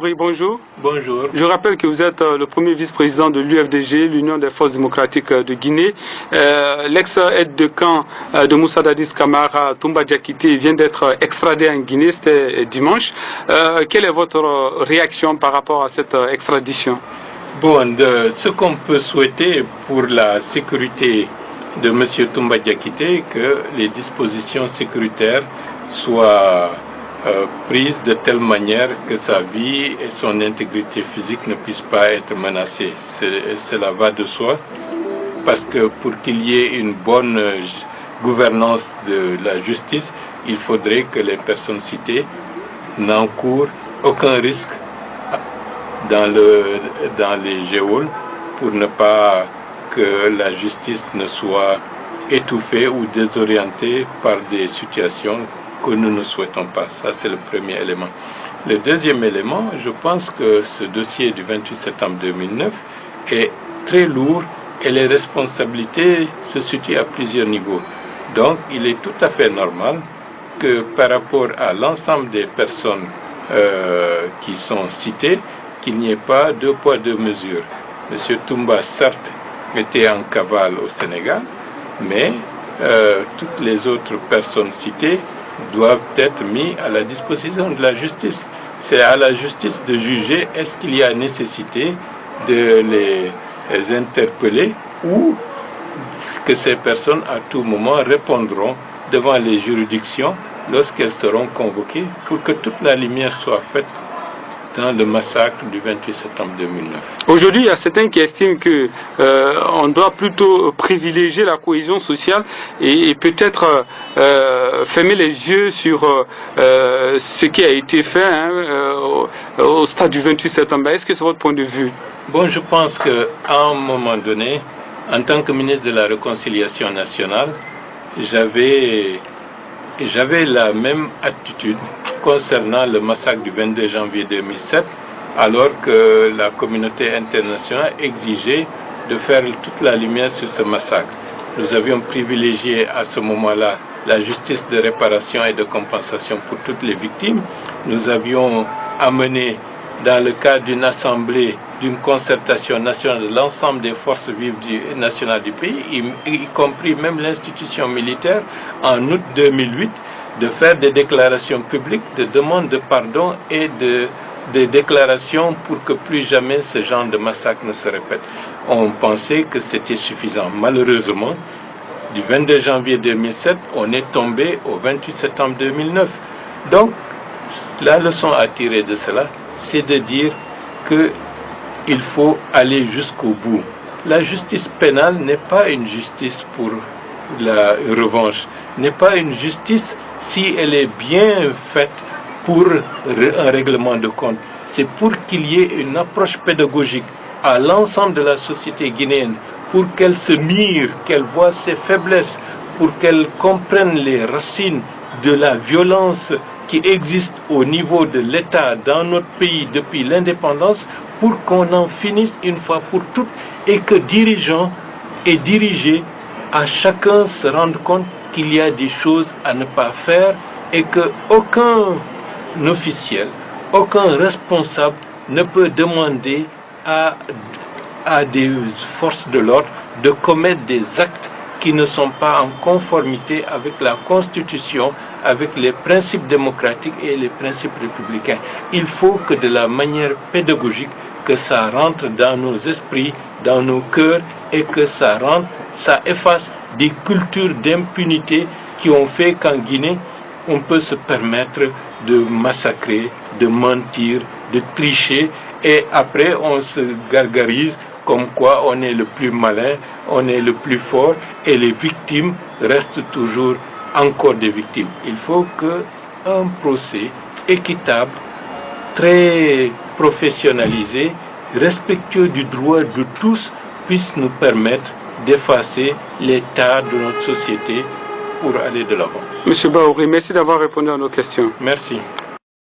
Oui, bonjour. Bonjour. Je rappelle que vous êtes le premier vice-président de l'UFDG, l'Union des Forces démocratiques de Guinée. L'ex-aide de camp de Moussa Dadis Camara, Toumba Diakité, vient d'être extradé en Guinée, c'était dimanche. Quelle est votre réaction par rapport à cette extradition? Bon, ce qu'on peut souhaiter pour la sécurité de M. Toumba Diakité, que les dispositions sécuritaires soient prises de telle manière que sa vie et son intégrité physique ne puissent pas être menacées. Cela va de soi, parce que pour qu'il y ait une bonne gouvernance de la justice, il faudrait que les personnes citées n'encourent aucun risque dans les geôles pour ne pas que la justice ne soit étouffée ou désorientée par des situations que nous ne souhaitons pas. Ça, c'est le premier élément. Le deuxième élément, je pense que ce dossier du 28 septembre 2009 est très lourd et les responsabilités se situent à plusieurs niveaux. Donc, il est tout à fait normal que par rapport à l'ensemble des personnes qui sont citées, qu'il n'y ait pas deux poids, deux mesures. M. Toumba, certes, était en cavale au Sénégal, mais toutes les autres personnes citées doivent être mises à la disposition de la justice. C'est à la justice de juger est-ce qu'il y a nécessité de les interpeller ou que ces personnes à tout moment répondront devant les juridictions lorsqu'elles seront convoquées pour que toute la lumière soit faite dans le massacre du 28 septembre 2009. Aujourd'hui, il y a certains qui estiment que on doit plutôt privilégier la cohésion sociale et peut-être fermer les yeux sur ce qui a été fait au stade du 28 septembre. Est-ce que c'est votre point de vue? Bon, je pense qu'à un moment donné, en tant que ministre de la Réconciliation nationale, j'avais la même attitude concernant le massacre du 22 janvier 2007, alors que la communauté internationale exigeait de faire toute la lumière sur ce massacre. Nous avions privilégié à ce moment-là la justice de réparation et de compensation pour toutes les victimes. Nous avions amené, dans le cadre d'une assemblée, d'une concertation nationale de l'ensemble des forces vives nationales du pays, y compris même l'institution militaire, en août 2008, de faire des déclarations publiques de demande de pardon et des déclarations pour que plus jamais ce genre de massacre ne se répète. On pensait que c'était suffisant. Malheureusement, du 22 janvier 2007, on est tombé au 28 septembre 2009. Donc, la leçon à tirer de cela, c'est de dire qu'il faut aller jusqu'au bout. La justice pénale n'est pas une justice pour la revanche, n'est pas une justice si elle est bien faite pour un règlement de compte. C'est pour qu'il y ait une approche pédagogique à l'ensemble de la société guinéenne, pour qu'elle se mire, qu'elle voit ses faiblesses, pour qu'elle comprenne les racines de la violence qui existe au niveau de l'État dans notre pays depuis l'indépendance, pour qu'on en finisse une fois pour toutes et que dirigeants et dirigés à chacun se rendent compte qu'il y a des choses à ne pas faire et qu'aucun officiel, aucun responsable ne peut demander à des forces de l'ordre de commettre des actes qui ne sont pas en conformité avec la Constitution, avec les principes démocratiques et les principes républicains. Il faut que de la manière pédagogique, que ça rentre dans nos esprits, dans nos cœurs, et que ça efface des cultures d'impunité qui ont fait qu'en Guinée, on peut se permettre de massacrer, de mentir, de tricher, et après on se gargarise comme quoi on est le plus malin, on est le plus fort, et les victimes restent toujours encore des victimes. Il faut qu'un procès équitable, très professionnalisé, respectueux du droit de tous, puisse nous permettre d'effacer l'état de notre société pour aller de l'avant. Monsieur Baouri, merci d'avoir répondu à nos questions. Merci.